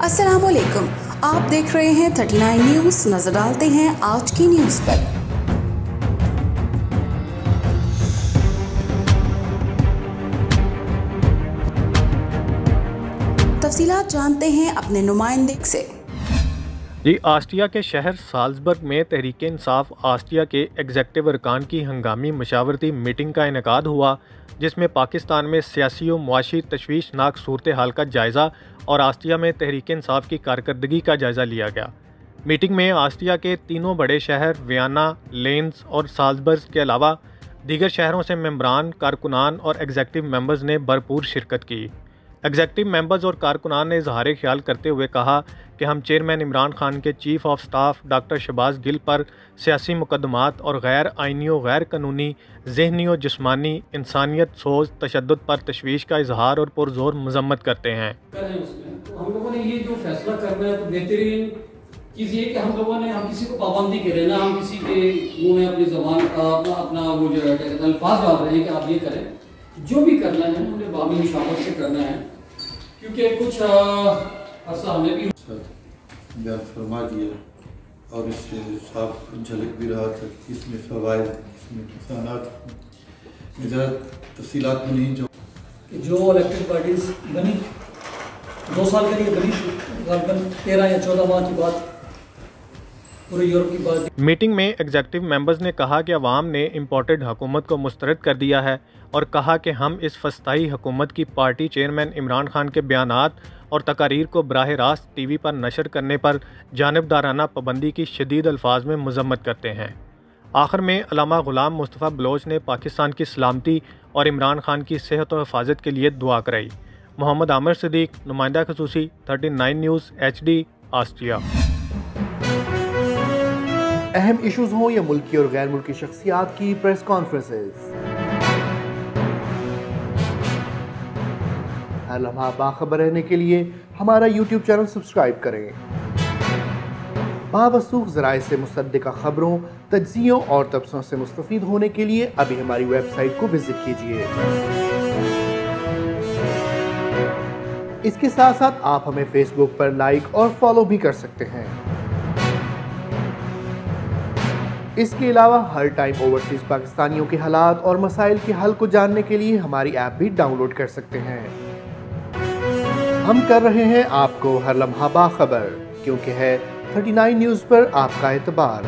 अस्सलामुअलैकुम, आप देख रहे हैं 39 न्यूज़। नजर डालते हैं आज की न्यूज़ पर। तफसीलात जानते हैं अपने नुमाइंदे से। जी, आस्ट्रिया के शहर साल्जबर्ग में तहरीक इंसाफ आस्ट्रिया के एग्जेक्टिव अरकान की हंगामी मशावरती मीटिंग का इनेकाद हुआ, जिसमें पाकिस्तान में सियासी व मुआशी तशवीशनाक सूरत हाल का जायज़ा और आस्ट्रिया में तहरीक इंसाफ की कारकर्दगी का जायज़ा लिया गया। मीटिंग में आस्ट्रिया के तीनों बड़े शहर वियना, लेंस और साल्जबर्ग के अलावा दीगर शहरों से मेंबरान, कारकुनान और एग्जेक्टिव मेंबर्स ने भरपूर शिरकत की। एग्जेक्टिव मेंबर्स और कारकुनान ने इजहार ख्याल करते हुए कहा कि हम चेयरमैन इमरान खान के chief of staff doctor Shahbaz Gill पर सियासी मुकदमात और गैर आइनी व गैर कानूनी ज़हनी व जिस्मानी इंसानियत सोच तशद्दुद पर तशवीश का इजहार और पुरजोर मजम्मत करते हैं। तो हम लोगों ने ये जो फैसला करना है तो बेहतरीन चीज़ ये कि हम लोगों ने हम किसी को पाबंदी करें ना, हम किसी के मुँह में अपनी ज़बान अपना वो जो है अल्फाज डाल रहे हैं कि आप ये करें। जो भी करना है उन्हें बाबी मुशावरत से करना है, क्योंकि कुछ अर्सा हमें भी बयान फरमा दिया और इससे साफ झलक भी रहा था कि इसमें फ़वाइद, इसमें नुकसानात में ज़्यादा तफसीलात में नहीं जो इलेक्टेड पार्टीज बनी 2 साल के लिए बनी, 13 या 14 माह की बात पूरे यूरोप की बात। मीटिंग में एग्जेक्टिव मेंबर्स ने कहा कि अवाम ने इम्पोर्टेड हुकूमत को मुस्तरद कर दिया है और कहा कि हम इस फस्ताई हुकूमत की पार्टी चेयरमैन इमरान खान के बयानात और तकारीर को बराह रास्त TV पर नशर करने पर जानिबदाराना पाबंदी की शदीद अल्फाज में मजम्मत करते हैं। आखिर में अल्लामा गुलाम मुस्तफ़ा बलोच ने पाकिस्तान की सलामती और इमरान खान की सेहत और हिफाजत के लिए दुआ कराई। मोहम्मद आमिर सिद्दीक, नुमाइंदा खसूसी, 39 न्यूज़ HD, आस्ट्रिया। अहम इशूज़ हों या मुल्की और गैर मुल्की शख्सियात की प्रेस कॉन्फ्रेंसेस, हर लम्हा बाखबर रहने के लिए हमारा YouTube चैनल सब्सक्राइब करें। बावसूख ज़राए से मुसद्दिक़ा खबरों, तज्ज़ियों और तबसरों से मुस्तफ़ीद होने के लिए अभी हमारी वेबसाइट को विजिट कीजिए। इसके साथ साथ आप हमें फेसबुक पर लाइक और फॉलो भी कर सकते हैं। इसके अलावा हर टाइम ओवरसीज़ पाकिस्तानियों के हालात और मसाइल के हल को जानने के लिए हमारी ऐप भी डाउनलोड कर सकते हैं। हम कर रहे हैं आपको हर लम्हा बाखबर, क्योंकि है 39 न्यूज़ पर आपका एतबार।